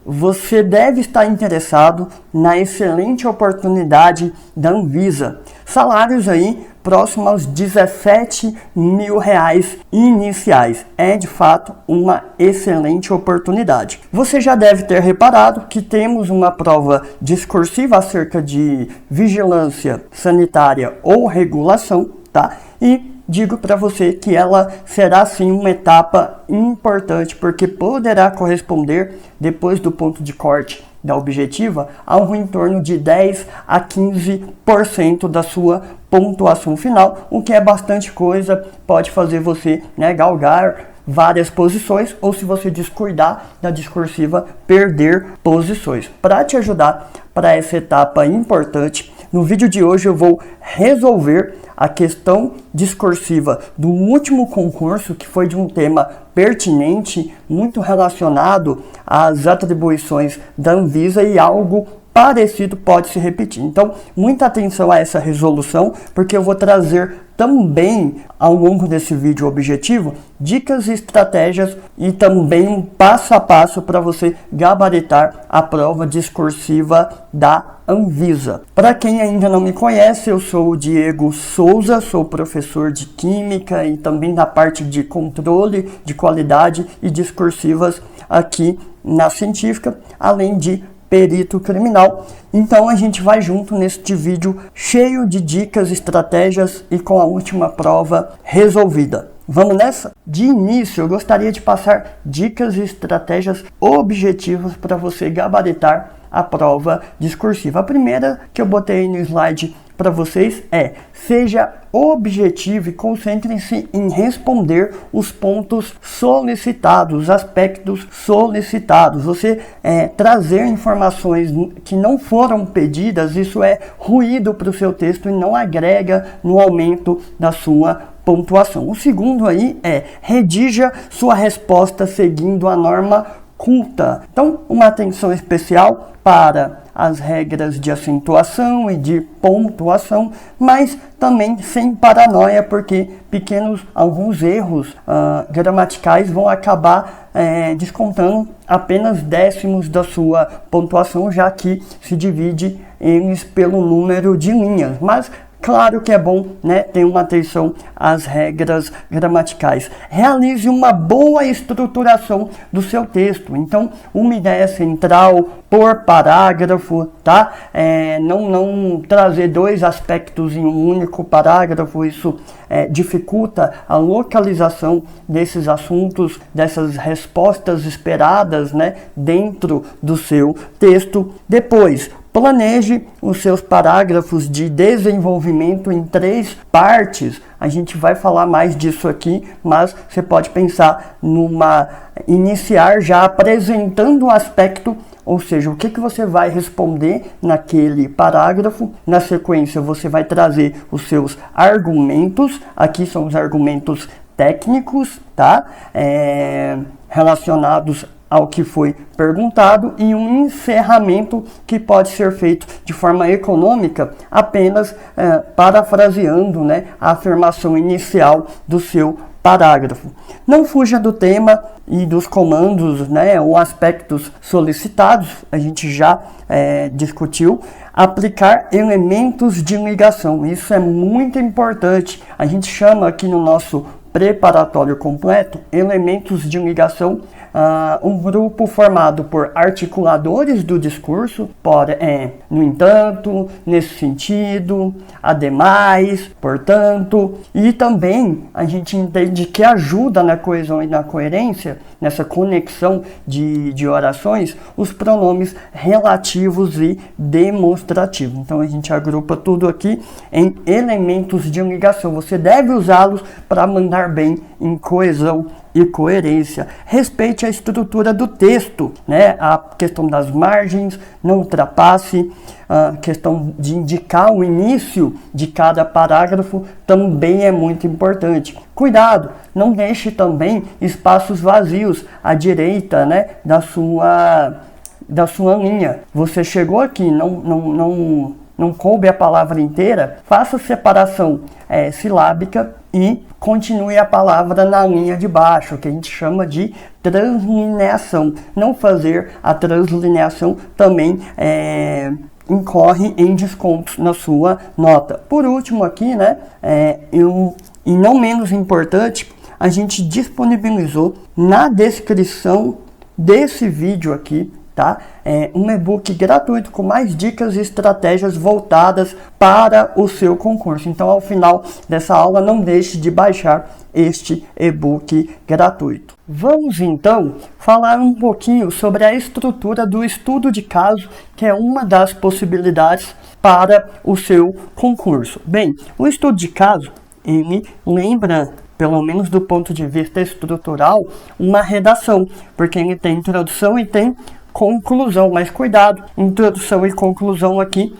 você deve estar interessado na excelente oportunidade da Anvisa. Salários aí próximos aos 17 mil reais iniciais. É de fato uma excelente oportunidade. Você já deve ter reparado que temos uma prova discursiva acerca de vigilância sanitária ou regulação, tá? E digo para você que ela será sim uma etapa importante, porque poderá corresponder, depois do ponto de corte da objetiva, algo em torno de 10 a 15% da sua pontuação final, o que é bastante coisa, pode fazer você, né, galgar várias posições, ou se você descuidar da discursiva, perder posições. Para te ajudar para essa etapa importante, no vídeo de hoje eu vou resolver a questão discursiva do último concurso, que foi de um tema pertinente, muito relacionado às atribuições da Anvisa, e algo parecido pode se repetir. Então, muita atenção a essa resolução, porque eu vou trazer também, ao longo desse vídeo objetivo, dicas e estratégias e também um passo a passo para você gabaritar a prova discursiva da Anvisa. Para quem ainda não me conhece, eu sou o Diego Souza, sou professor de Química e também da parte de controle de qualidade e discursivas aqui na Científica, além de perito criminal. Então a gente vai junto neste vídeo cheio de dicas, estratégias e com a última prova resolvida. Vamos nessa? De início, eu gostaria de passar dicas e estratégias objetivas para você gabaritar a prova discursiva. A primeira que eu botei no slide para vocês é: seja objetivo e concentre-se em responder os pontos solicitados, os aspectos solicitados. Você trazer informações que não foram pedidas, isso é ruído para o seu texto e não agrega no aumento da sua pontuação. O segundo aí é: redija sua resposta seguindo a norma culta. Então, uma atenção especial para as regras de acentuação e de pontuação, mas também sem paranoia, porque alguns erros gramaticais vão acabar descontando apenas décimos da sua pontuação, já que se divide eles pelo número de linhas. Mas claro que é bom, né, ter uma atenção às regras gramaticais. Realize uma boa estruturação do seu texto. Então, uma ideia central por parágrafo, tá? Não trazer dois aspectos em um único parágrafo. Isso dificulta a localização desses assuntos, dessas respostas esperadas, né, dentro do seu texto. Depois, planeje os seus parágrafos de desenvolvimento em 3 partes. A gente vai falar mais disso aqui, mas você pode pensar iniciar já apresentando o aspecto, ou seja, o que você vai responder naquele parágrafo. Na sequência, você vai trazer os seus argumentos. Aqui são os argumentos técnicos, tá? Relacionados ao que foi perguntado, e um encerramento que pode ser feito de forma econômica, apenas parafraseando, né, a afirmação inicial do seu parágrafo. Não fuja do tema e dos comandos, né, ou aspectos solicitados. A gente já discutiu. Aplicar elementos de ligação, isso é muito importante. A gente chama aqui no nosso preparatório completo elementos de ligação, um grupo formado por articuladores do discurso, no entanto, nesse sentido, ademais, portanto, e também a gente entende que ajuda na coesão e na coerência, nessa conexão de orações, os pronomes relativos e demonstrativos. Então a gente agrupa tudo aqui em elementos de ligação. Você deve usá-los para mandar bem em coesão e coerência. Respeite a estrutura do texto, né? A questão das margens, não ultrapasse. A questão de indicar o início de cada parágrafo também é muito importante. Cuidado, não deixe também espaços vazios à direita, né, da sua linha. Você chegou aqui, não não coube a palavra inteira, faça separação silábica e continue a palavra na linha de baixo, que a gente chama de translineação. Não fazer a translineação também incorre em descontos na sua nota. Por último aqui, né, e não menos importante, a gente disponibilizou na descrição desse vídeo aqui, tá? Um e-book gratuito com mais dicas e estratégias voltadas para o seu concurso. Então, ao final dessa aula, não deixe de baixar este e-book gratuito. Vamos então falar um pouquinho sobre a estrutura do estudo de caso, que é uma das possibilidades para o seu concurso. Bem, o estudo de caso, ele lembra, pelo menos do ponto de vista estrutural, uma redação, porque ele tem introdução e tem conclusão, mas cuidado, introdução e conclusão aqui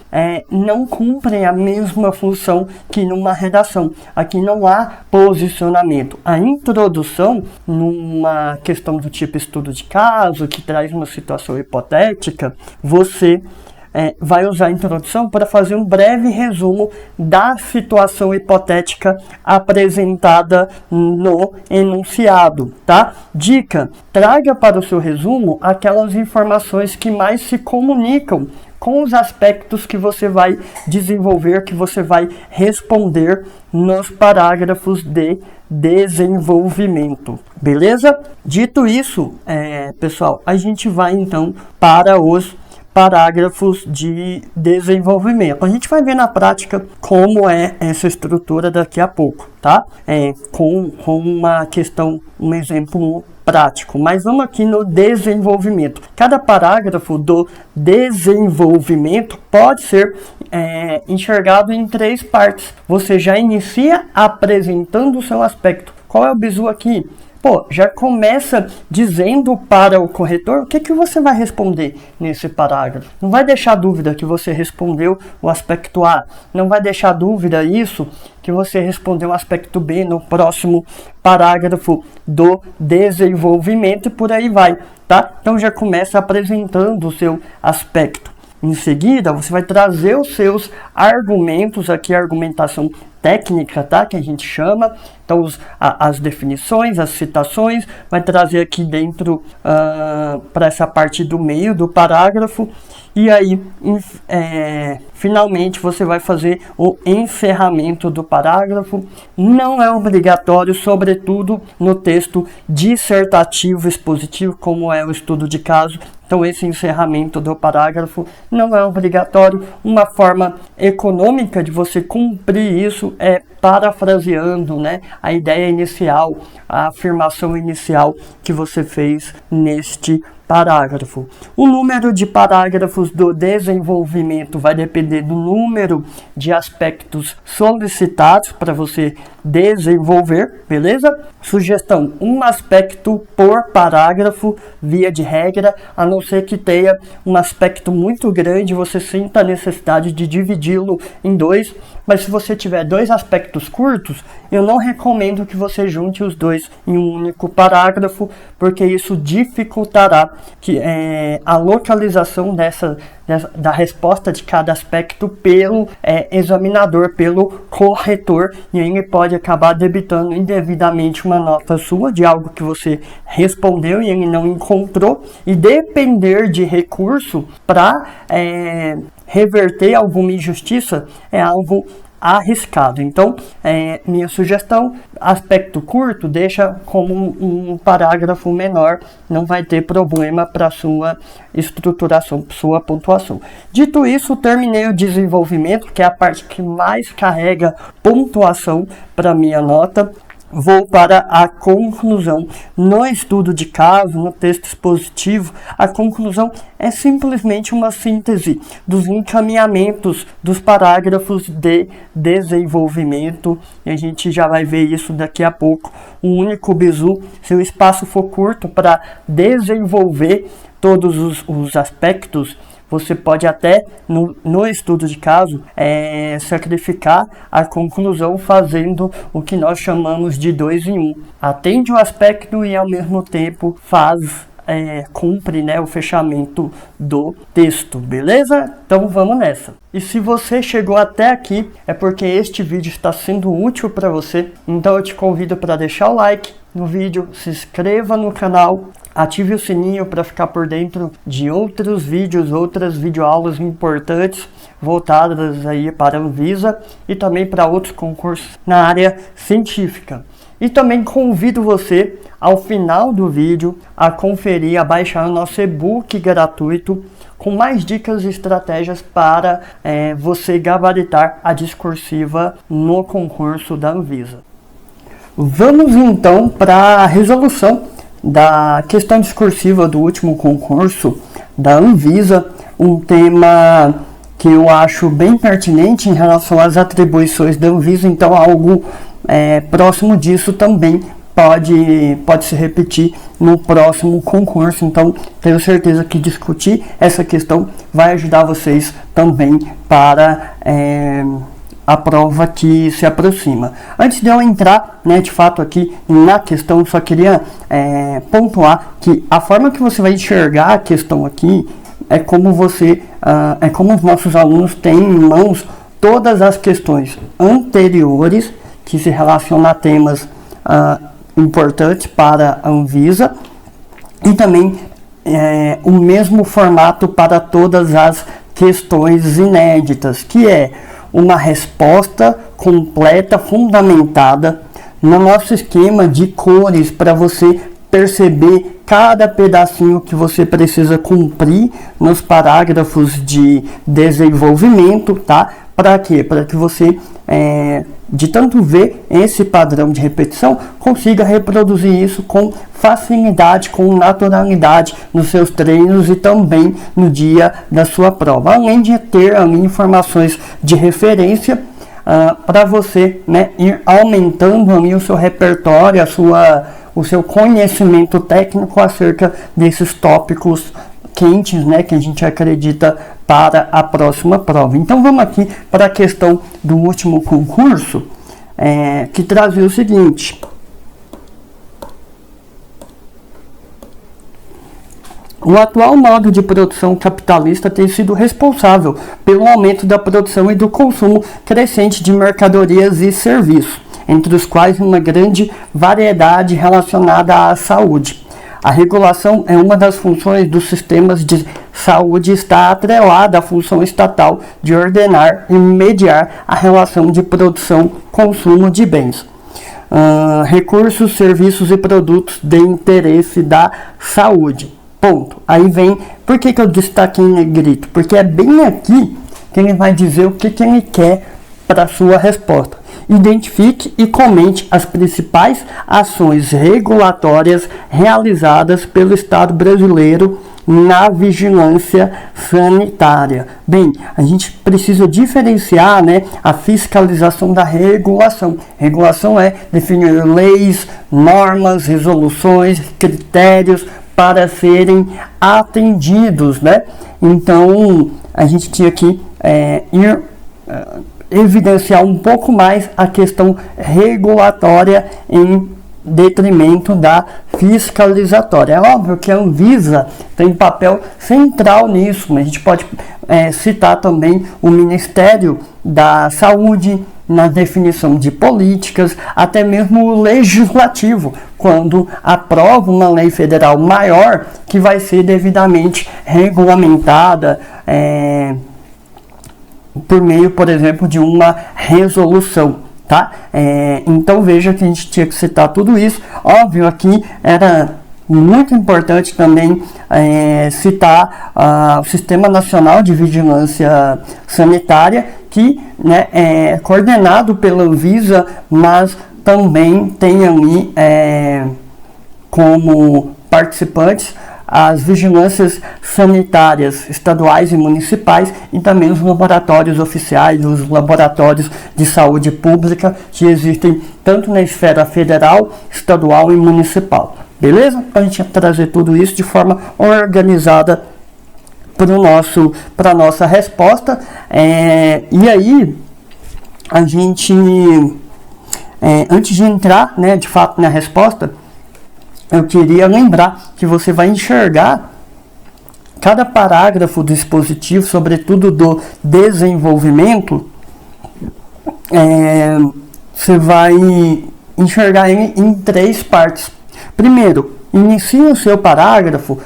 não cumprem a mesma função que numa redação. Aqui não há posicionamento. A introdução, numa questão do tipo estudo de caso, que traz uma situação hipotética, você vai usar a introdução para fazer um breve resumo da situação hipotética apresentada no enunciado, tá? Dica: traga para o seu resumo aquelas informações que mais se comunicam com os aspectos que você vai desenvolver, que você vai responder nos parágrafos de desenvolvimento. Beleza? Dito isso, pessoal, a gente vai então para os parágrafos de desenvolvimento. A gente vai ver na prática como é essa estrutura daqui a pouco, tá? Com uma questão, um exemplo prático. Mas vamos aqui no desenvolvimento. Cada parágrafo do desenvolvimento pode ser enxergado em 3 partes. Você já inicia apresentando o seu aspecto. Qual é o bizu aqui? Já começa dizendo para o corretor o que você vai responder nesse parágrafo. Não vai deixar dúvida que você respondeu o aspecto A. Não vai deixar dúvida isso que você respondeu o aspecto B no próximo parágrafo do desenvolvimento e por aí vai, tá? Então já começa apresentando o seu aspecto. Em seguida, você vai trazer os seus argumentos, aqui a argumentação técnica, tá? Que a gente chama. Então, as definições, as citações, vai trazer aqui dentro para essa parte do meio do parágrafo. E aí, finalmente, você vai fazer o encerramento do parágrafo. Não é obrigatório, sobretudo no texto dissertativo expositivo, como é o estudo de caso. Então, esse encerramento do parágrafo não é obrigatório. Uma forma econômica de você cumprir isso é parafraseando, né, a ideia inicial, a afirmação inicial que você fez neste parágrafo. O número de parágrafos do desenvolvimento vai depender do número de aspectos solicitados para você desenvolver, beleza? Sugestão: um aspecto por parágrafo, via de regra, a não ser que tenha um aspecto muito grande, você sinta a necessidade de dividi-lo em 2, mas se você tiver 2 aspectos curtos, eu não recomendo que você junte os 2 em um único parágrafo, porque isso dificultará a localização da resposta de cada aspecto pelo examinador, pelo corretor, e aí ele pode acabar debitando indevidamente uma nota sua de algo que você respondeu e ele não encontrou, e depender de recurso para reverter alguma injustiça é algo arriscado. Então, minha sugestão: aspecto curto, deixa como um parágrafo menor, não vai ter problema para sua estruturação, sua pontuação. Dito isso, terminei o desenvolvimento, que é a parte que mais carrega pontuação para minha nota. Vou para a conclusão. No estudo de caso, no texto expositivo, a conclusão é simplesmente uma síntese dos encaminhamentos dos parágrafos de desenvolvimento. E a gente já vai ver isso daqui a pouco. Um único bizu, se o espaço for curto para desenvolver todos os aspectos, você pode até, no estudo de caso, sacrificar a conclusão fazendo o que nós chamamos de 2 em 1. Atende o aspecto e, ao mesmo tempo, faz cumpre, né, o fechamento do texto, beleza? Então vamos nessa. E se você chegou até aqui, é porque este vídeo está sendo útil para você, então eu te convido para deixar o like no vídeo, se inscreva no canal, ative o sininho para ficar por dentro de outros vídeos, outras videoaulas importantes voltadas aí para a Anvisa e também para outros concursos na área científica. E também convido você, ao final do vídeo, a conferir, a baixar o nosso e-book gratuito com mais dicas e estratégias para você gabaritar a discursiva no concurso da Anvisa. Vamos então para a resolução da questão discursiva do último concurso da Anvisa, um tema que eu acho bem pertinente em relação às atribuições da Anvisa, então algo próximo disso também pode se repetir no próximo concurso, então tenho certeza que discutir essa questão vai ajudar vocês também para a prova que se aproxima. Antes de eu entrar, de fato aqui na questão, só queria pontuar que a forma que você vai enxergar a questão aqui é como os nossos alunos têm em mãos todas as questões anteriores que se relacionam a temas importantes para a Anvisa e também o mesmo formato para todas as questões inéditas, que é uma resposta completa, fundamentada no nosso esquema de cores para você perceber cada pedacinho que você precisa cumprir nos parágrafos de desenvolvimento, tá? Para quê? Para que você, de tanto ver esse padrão de repetição, consiga reproduzir isso com facilidade, com naturalidade nos seus treinos e também no dia da sua prova. Além de ter ali informações de referência para você, ir aumentando ali o seu repertório, o seu conhecimento técnico acerca desses tópicos quentes, que a gente acredita para a próxima prova. Então vamos aqui para a questão do último concurso, que trazia o seguinte: o atual modo de produção capitalista tem sido responsável pelo aumento da produção e do consumo crescente de mercadorias e serviços, entre os quais uma grande variedade relacionada à saúde. A regulação é uma das funções dos sistemas de saúde e está atrelada à função estatal de ordenar e mediar a relação de produção-consumo de bens, recursos, serviços e produtos de interesse da saúde. Ponto. Aí vem, por que eu destaquei em negrito? Porque é bem aqui que ele vai dizer o que ele quer para a sua resposta. Identifique e comente as principais ações regulatórias realizadas pelo Estado brasileiro na vigilância sanitária. Bem, a gente precisa diferenciar, a fiscalização da regulação. Regulação é definir leis, normas, resoluções, critérios para serem atendidos, Então, a gente tinha que evidenciar um pouco mais a questão regulatória em detrimento da fiscalizatória. É óbvio que a Anvisa tem papel central nisso, mas a gente pode citar também o Ministério da Saúde na definição de políticas, até mesmo o Legislativo, quando aprova uma lei federal maior que vai ser devidamente regulamentada por meio, por exemplo, de uma resolução, tá? Então veja que a gente tinha que citar tudo isso. Óbvio, aqui era muito importante também citar o Sistema Nacional de Vigilância Sanitária, que é coordenado pela Anvisa, mas também tem ali como participantes as vigilâncias sanitárias estaduais e municipais e também os laboratórios oficiais, os laboratórios de saúde pública que existem tanto na esfera federal, estadual e municipal. Beleza? Então a gente ia trazer tudo isso de forma organizada para a nossa resposta. E aí, a gente, antes de entrar de fato na resposta, eu queria lembrar que você vai enxergar cada parágrafo do dispositivo, sobretudo do desenvolvimento, você vai enxergar em 3 partes. Primeiro, inicie o seu parágrafo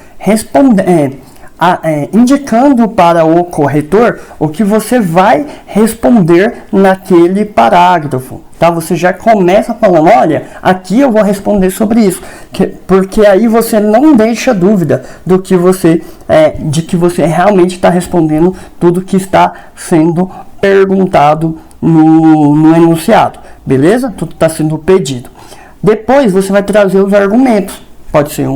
indicando para o corretor o que você vai responder naquele parágrafo, tá? Você já começa falando, olha, aqui eu vou responder sobre isso, porque aí você não deixa dúvida do que você de que você realmente está respondendo tudo que está sendo perguntado no enunciado, beleza? Tudo está sendo pedido. Depois você vai trazer os argumentos, pode ser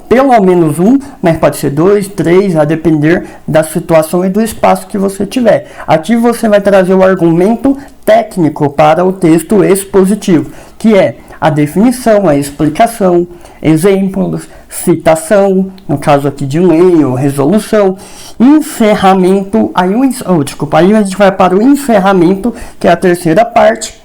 pelo menos um, mas pode ser 2, 3, a depender da situação e do espaço que você tiver. Aqui você vai trazer o argumento técnico para o texto expositivo, que é a definição, a explicação, exemplos, citação, no caso aqui de lei ou resolução, encerramento, aí a gente vai para o encerramento, que é a terceira parte.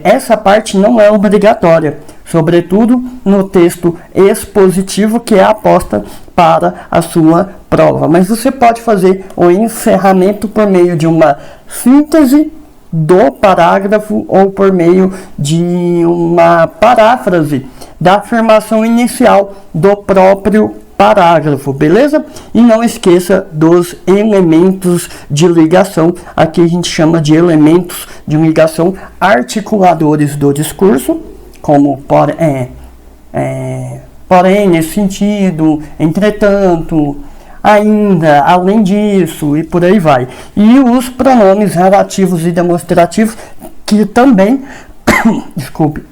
Essa parte não é obrigatória, sobretudo no texto expositivo, que é a aposta para a sua prova. Mas você pode fazer o encerramento por meio de uma síntese do parágrafo ou por meio de uma paráfrase da afirmação inicial do próprio parágrafo, beleza? E não esqueça dos elementos de ligação. Aqui a gente chama de elementos de ligação articuladores do discurso, como porém, nesse sentido, entretanto, ainda, além disso, e por aí vai. E os pronomes relativos e demonstrativos, que também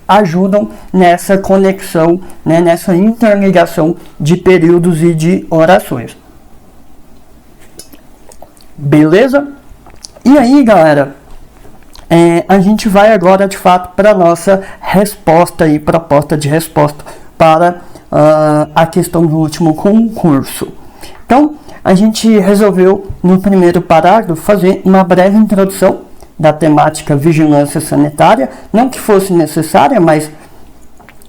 ajudam nessa conexão, né, nessa interligação de períodos e de orações. Beleza? E aí, galera, a gente vai agora de fato para a nossa resposta e proposta de resposta para a questão do último concurso. Então, a gente resolveu no primeiro parágrafo fazer uma breve introdução da temática vigilância sanitária, não que fosse necessária, mas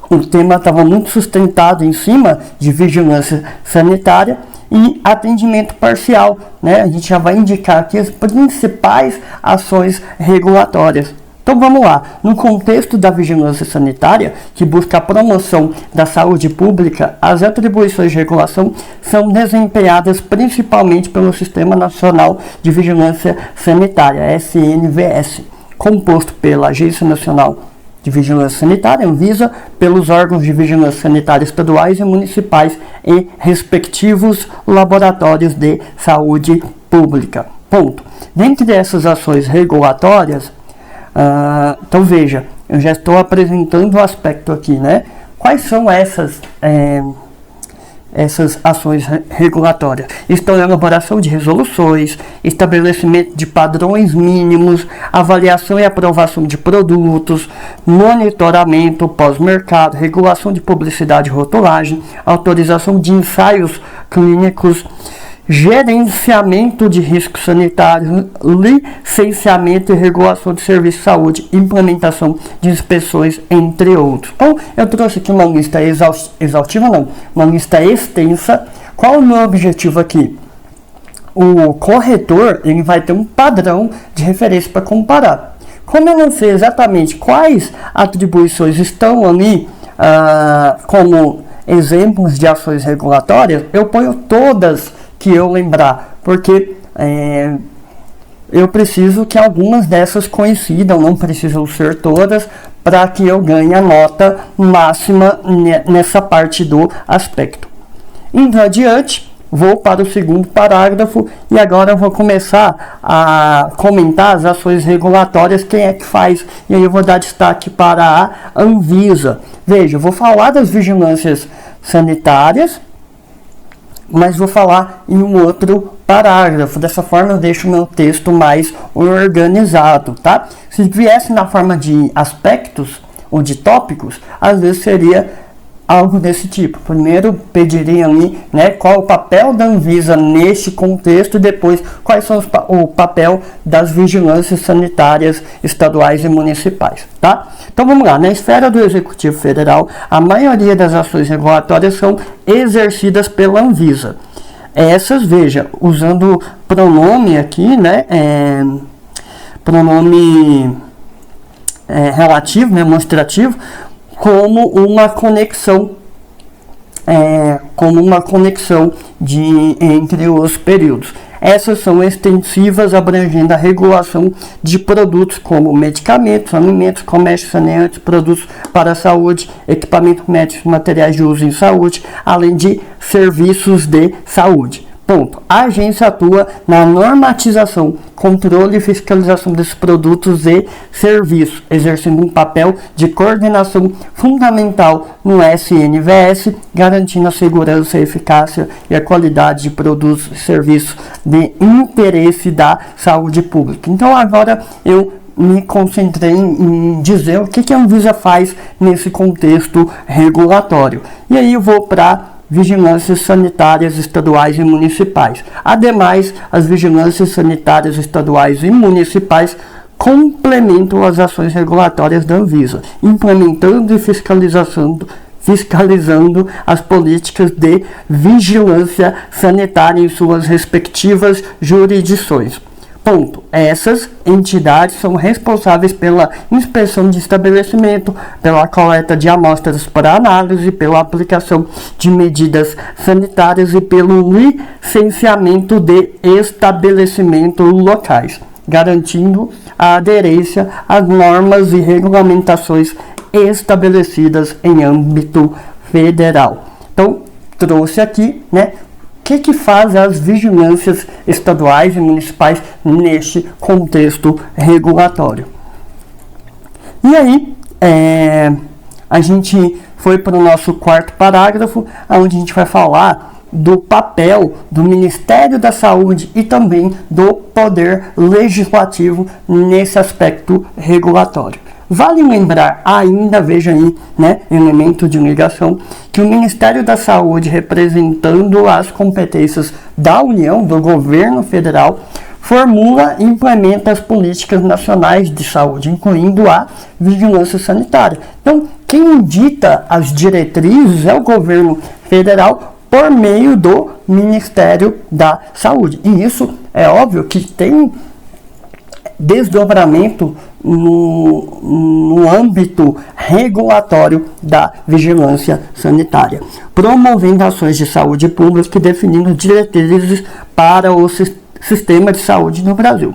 o tema estava muito sustentado em cima de vigilância sanitária e atendimento parcial, né? A gente já vai indicar aqui as principais ações regulatórias. Então vamos lá, no contexto da vigilância sanitária, que busca a promoção da saúde pública, as atribuições de regulação são desempenhadas principalmente pelo Sistema Nacional de Vigilância Sanitária, SNVS, composto pela Agência Nacional de Vigilância Sanitária, Anvisa, pelos órgãos de vigilância sanitária estaduais e municipais e respectivos laboratórios de saúde pública. Ponto. Dentre essas ações regulatórias, então veja, eu já estou apresentando o aspecto aqui, né? Quais são essas ações regulatórias? Estão na elaboração de resoluções, estabelecimento de padrões mínimos, avaliação e aprovação de produtos, monitoramento pós-mercado, regulação de publicidade e rotulagem, autorização de ensaios clínicos, gerenciamento de riscos sanitários, licenciamento e regulação de serviços de saúde, implementação de inspeções, entre outros. Então, eu trouxe aqui uma lista uma lista extensa. Qual é o meu objetivo aqui? O corretor, ele vai ter um padrão de referência para comparar. Como eu não sei exatamente quais atribuições estão ali como exemplos de ações regulatórias, eu ponho todas que eu lembrar, porque eu preciso que algumas dessas coincidam, não precisam ser todas, para que eu ganhe a nota máxima nessa parte do aspecto. Indo adiante, vou para o segundo parágrafo e agora eu vou começar a comentar as ações regulatórias, quem é que faz, e aí eu vou dar destaque para a Anvisa. Veja, eu vou falar das vigilâncias sanitárias, mas vou falar em um outro parágrafo. Dessa forma eu deixo o meu texto mais organizado, tá? Se viesse na forma de aspectos ou de tópicos, às vezes seria algo desse tipo. Primeiro pediriam ali, né, qual é o papel da Anvisa neste contexto e depois quais são o papel das vigilâncias sanitárias estaduais e municipais, tá? Então vamos lá, na esfera do Executivo Federal, a maioria das ações regulatórias são exercidas pela Anvisa. Essas, veja, usando pronome aqui, né, pronome relativo, né, demonstrativo, como uma conexão entre os períodos. Essas são extensivas, abrangendo a regulação de produtos como medicamentos, alimentos, comércio saneante, produtos para a saúde, equipamentos médicos, materiais de uso em saúde, além de serviços de saúde. Ponto. A agência atua na normatização, controle e fiscalização desses produtos e serviços, exercendo um papel de coordenação fundamental no SNVS, garantindo a segurança, a eficácia e a qualidade de produtos e serviços de interesse da saúde pública. Então agora eu me concentrei em dizer o que a Anvisa faz nesse contexto regulatório. E aí eu vou para vigilâncias sanitárias estaduais e municipais. Ademais, as vigilâncias sanitárias estaduais e municipais complementam as ações regulatórias da Anvisa, implementando e fiscalizando as políticas de vigilância sanitária em suas respectivas jurisdições. Ponto. Essas entidades são responsáveis pela inspeção de estabelecimento, pela coleta de amostras para análise, pela aplicação de medidas sanitárias e pelo licenciamento de estabelecimentos locais, garantindo a aderência às normas e regulamentações estabelecidas em âmbito federal. Então, trouxe aqui, né, o que faz as vigilâncias estaduais e municipais neste contexto regulatório. E aí, a gente foi para o nosso quarto parágrafo, onde a gente vai falar do papel do Ministério da Saúde e também do Poder Legislativo nesse aspecto regulatório. Vale lembrar ainda, veja aí, né, elemento de ligação, que o Ministério da Saúde, representando as competências da União, do governo federal, formula e implementa as políticas nacionais de saúde, incluindo a vigilância sanitária. Então, quem dita as diretrizes é o governo federal por meio do Ministério da Saúde. E isso é óbvio que tem desdobramento no âmbito regulatório da vigilância sanitária, promovendo ações de saúde pública e definindo diretrizes para o sistema de saúde no Brasil.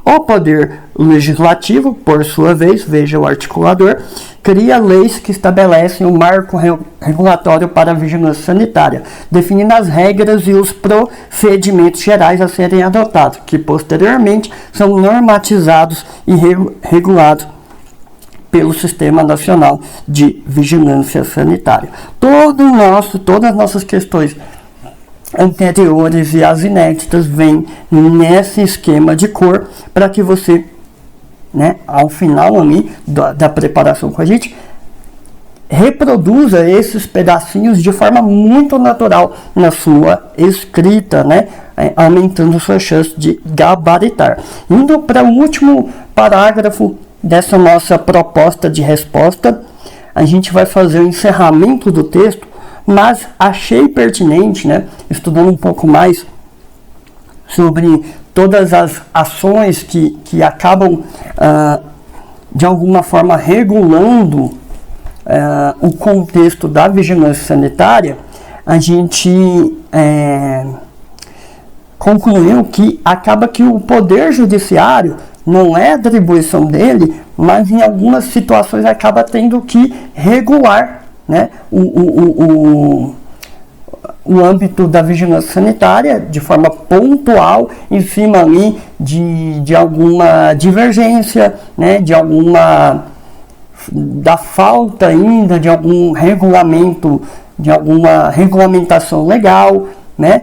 O Poder Legislativo, por sua vez, veja o articulador, cria leis que estabelecem o marco regulatório para a vigilância sanitária, definindo as regras e os procedimentos gerais a serem adotados, que posteriormente são normatizados e regulados pelo Sistema Nacional de Vigilância Sanitária. Todas as nossas questões anteriores e as inéditas vêm nesse esquema de cor para que você, né, ao final ali da preparação com a gente, reproduza esses pedacinhos de forma muito natural na sua escrita, né, aumentando sua chance de gabaritar. Indo para o último parágrafo dessa nossa proposta de resposta, a gente vai fazer o encerramento do texto, mas achei pertinente, né, estudando um pouco mais sobre todas as ações que acabam, de alguma forma, regulando o contexto da vigilância sanitária, a gente concluiu que acaba que o Poder Judiciário não é atribuição dele, mas em algumas situações acaba tendo que regular, né, o âmbito da vigilância sanitária de forma pontual em cima ali de alguma divergência, né, da falta ainda de algum regulamento, de alguma regulamentação legal, né,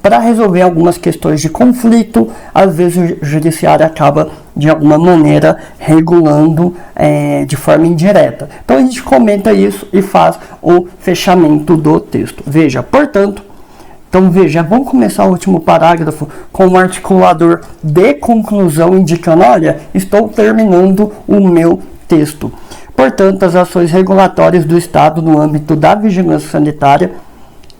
para resolver algumas questões de conflito. Às vezes o judiciário acaba de alguma maneira regulando de forma indireta. Então a gente comenta isso e faz o fechamento do texto. Veja, portanto, então veja, vamos começar o último parágrafo com o articulador de conclusão indicando, olha, estou terminando o meu texto. Portanto, as ações regulatórias do Estado no âmbito da vigilância sanitária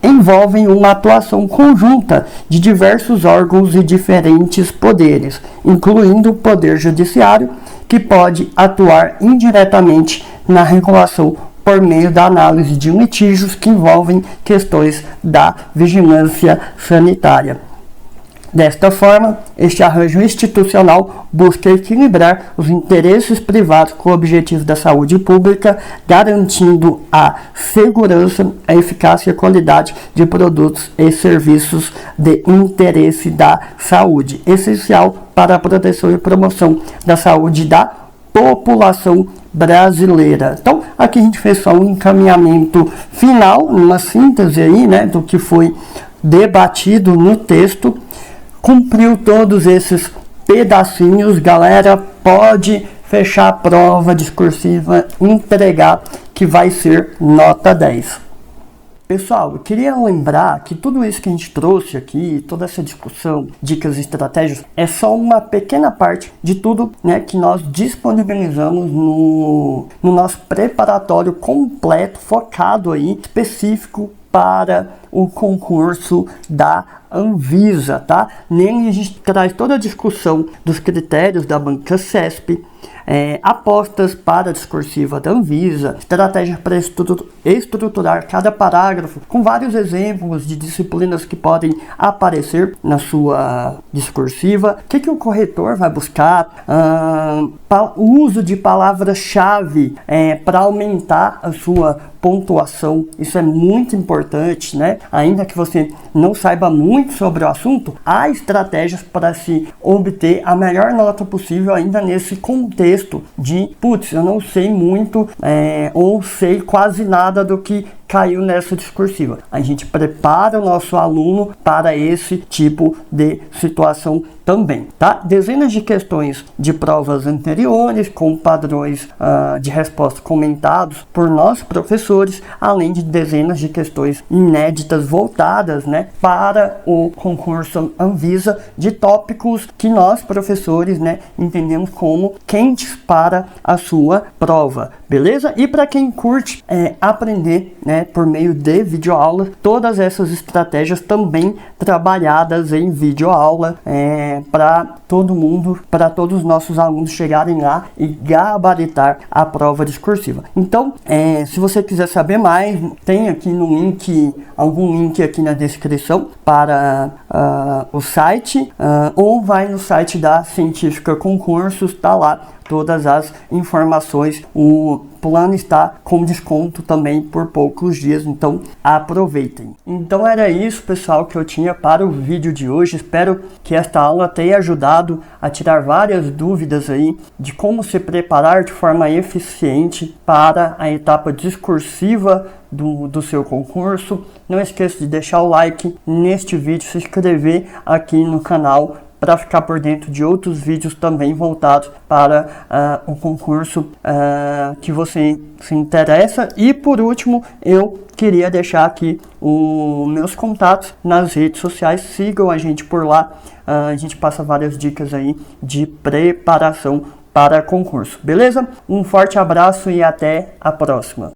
envolvem uma atuação conjunta de diversos órgãos e diferentes poderes, incluindo o Poder Judiciário, que pode atuar indiretamente na regulação por meio da análise de litígios que envolvem questões da vigilância sanitária. Desta forma, este arranjo institucional busca equilibrar os interesses privados com o objetivo da saúde pública, garantindo a segurança, a eficácia e a qualidade de produtos e serviços de interesse da saúde, essencial para a proteção e promoção da saúde da população brasileira. Então, aqui a gente fez só um encaminhamento final, uma síntese aí, né, do que foi debatido no texto. Cumpriu todos esses pedacinhos, galera, pode fechar a prova discursiva, entregar, que vai ser nota 10. Pessoal, eu queria lembrar que tudo isso que a gente trouxe aqui, toda essa discussão, dicas e estratégias, é só uma pequena parte de tudo, né, que nós disponibilizamos no nosso preparatório completo, focado aí, específico para o concurso da Anvisa, tá? Nele a gente traz toda a discussão dos critérios da banca CESP, apostas para a discursiva da Anvisa, estratégias para estruturar cada parágrafo, com vários exemplos de disciplinas que podem aparecer na sua discursiva, o que o corretor vai buscar, o uso de palavras-chave para aumentar a sua pontuação. Isso é muito importante, né? Ainda que você não saiba muito sobre o assunto, há estratégias para se obter a melhor nota possível ainda nesse contexto de, putz, eu não sei muito ou sei quase nada do que caiu nessa discursiva. A gente prepara o nosso aluno para esse tipo de situação também, tá? Dezenas de questões de provas anteriores com padrões de resposta comentados por nós professores, além de dezenas de questões inéditas voltadas, né, para o concurso Anvisa, de tópicos que nós professores, né, entendemos como quentes para a sua prova, beleza? E para quem curte aprender, né, por meio de videoaula, todas essas estratégias também trabalhadas em videoaula, para todo mundo, para todos os nossos alunos chegarem lá e gabaritar a prova discursiva. Então, se você quiser saber mais, tem aqui no link, algum link aqui na descrição para o site, ou vai no site da Científica Concursos, tá lá todas as informações. O plano está com desconto também por poucos dias, então aproveitem. Então era isso, pessoal, que eu tinha para o vídeo de hoje. Espero que esta aula tenha ajudado a tirar várias dúvidas aí de como se preparar de forma eficiente para a etapa discursiva do seu concurso. Não esqueça de deixar o like neste vídeo, se inscrever aqui no canal para ficar por dentro de outros vídeos também voltados para o concurso que você se interessa. E por último, eu queria deixar aqui os meus contatos nas redes sociais. Sigam a gente por lá, a gente passa várias dicas aí de preparação para concurso, beleza? Um forte abraço e até a próxima.